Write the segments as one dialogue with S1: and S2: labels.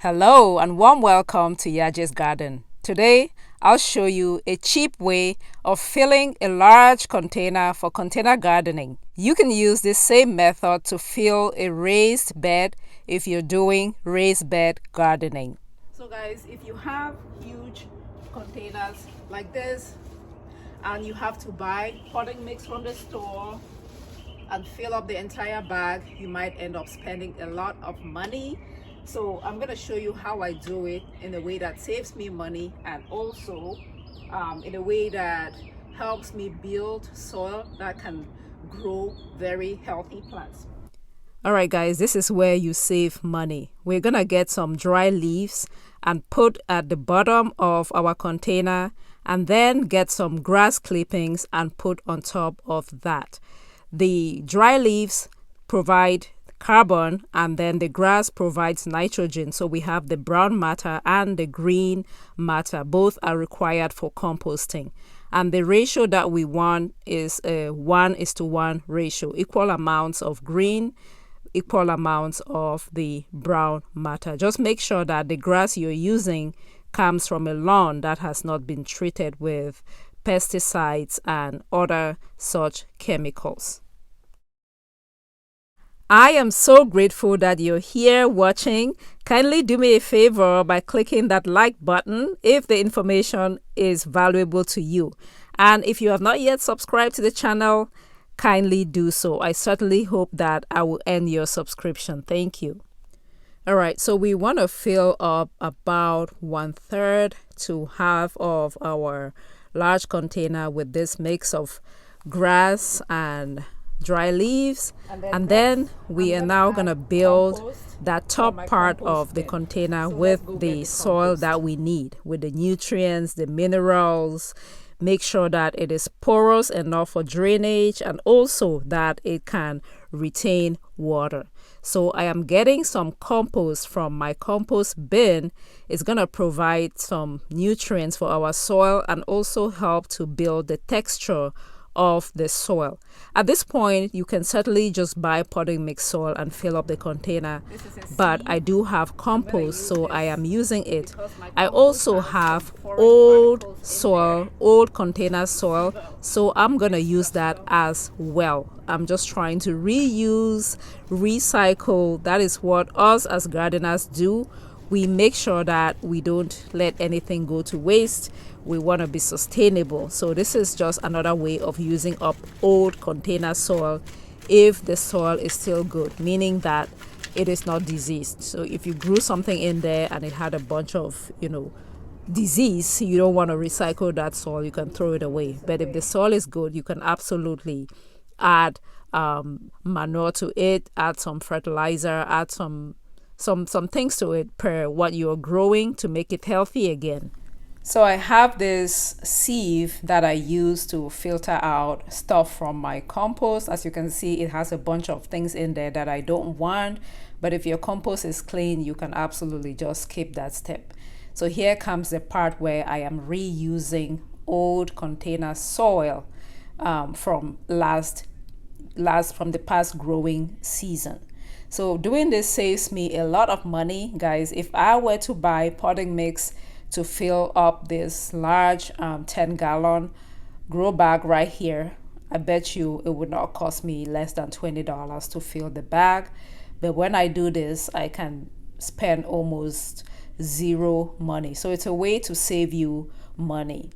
S1: Hello and warm welcome to YAJE'S garden. Today, I'll show you a cheap way of filling a large container for container gardening. You can use this same method to fill a raised bed if you're doing raised bed gardening. So guys, if you have huge containers like this and you have to buy potting mix from the store and fill up the entire bag, you might end up spending a lot of money. So I'm going to show you how I do it in a way that saves me money and also in a way that helps me build soil that can grow very healthy plants. All right, guys, this is where you save money. We're going to get some dry leaves and put at the bottom of our container, and then get some grass clippings and put on top of that. The dry leaves provide carbon and then the grass provides nitrogen, so we have the brown matter and the green matter. Both are required for composting, and the ratio that we want is a 1:1 ratio, equal amounts of green, equal amounts of the brown matter. Just make sure that the grass you're using comes from a lawn that has not been treated with pesticides and other such chemicals. I am so grateful that you're here watching. Kindly do me a favor by clicking that like button if the information is valuable to you. And if you have not yet subscribed to the channel, kindly do so. I certainly hope that I will earn your subscription. Thank you. All right, so we want to fill up about 1/3 to half of our large container with this mix of grass and dry leaves, and then we are now going to build that top part of the container with the soil that we need, with the nutrients, the minerals. Make sure that it is porous enough for drainage and also that it can retain water. So I am getting some compost from my compost bin. It's going to provide some nutrients for our soil and also help to build the texture of the soil. At this point, you can certainly just buy potting mix soil and fill up the container, but I do have compost, so I am using it. I also have old soil, old container soil, so I'm gonna use that as well. I'm just trying to reuse, recycle. That is what us as gardeners do. We make sure that we don't let anything go to waste. We want to be sustainable. So this is just another way of using up old container soil if the soil is still good, meaning that it is not diseased. So if you grew something in there and it had a bunch of, disease, you don't want to recycle that soil. You can throw it away. But if the soil is good, you can absolutely add manure to it, add some fertilizer, add some things to it per what you're growing to make it healthy again. So I have this sieve that I use to filter out stuff from my compost. As you can see, it has a bunch of things in there that I don't want. But if your compost is clean, you can absolutely just skip that step. So here comes the part where I am reusing old container soil from the past growing season. So doing this saves me a lot of money, guys. If I were to buy potting mix to fill up this large 10-gallon grow bag right here, I bet you it would not cost me less than $20 to fill the bag. But when I do this, I can spend almost zero money. So it's a way to save you money.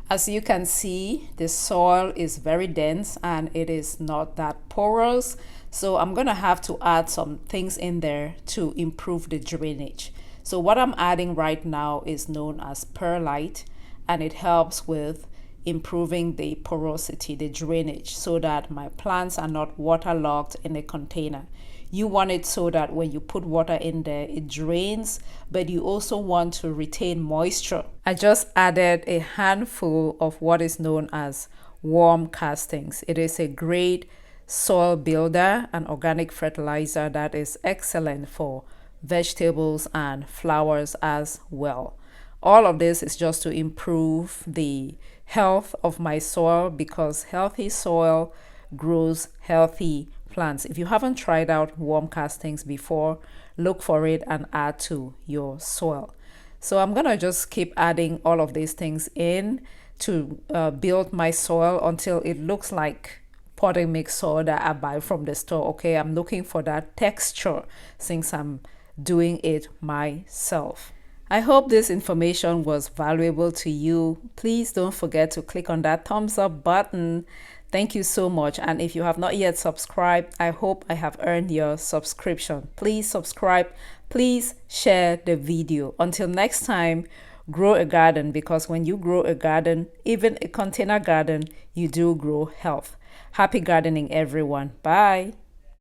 S1: As you can see, the soil is very dense and it is not that porous. So I'm going to have to add some things in there to improve the drainage. So what I'm adding right now is known as perlite, and it helps with improving the porosity, the drainage, so that my plants are not waterlogged in a container. You want it so that when you put water in there, it drains, but you also want to retain moisture. I just added a handful of what is known as worm castings. It is a great soil builder and organic fertilizer that is excellent for vegetables and flowers as well. All of this is just to improve the health of my soil, because healthy soil grows healthy plants. If you haven't tried out worm castings before, look for it and add to your soil. So I'm gonna just keep adding all of these things in to build my soil until it looks like potting mix soil that I buy from the store. Okay, I'm looking for that texture since I'm doing it myself. I hope this information was valuable to you. Please don't forget to click on that thumbs up button. Thank you so much. And if you have not yet subscribed, I hope I have earned your subscription. Please subscribe. Please share the video. Until next time, grow a garden, because when you grow a garden, even a container garden, you do grow health. Happy gardening, everyone. Bye.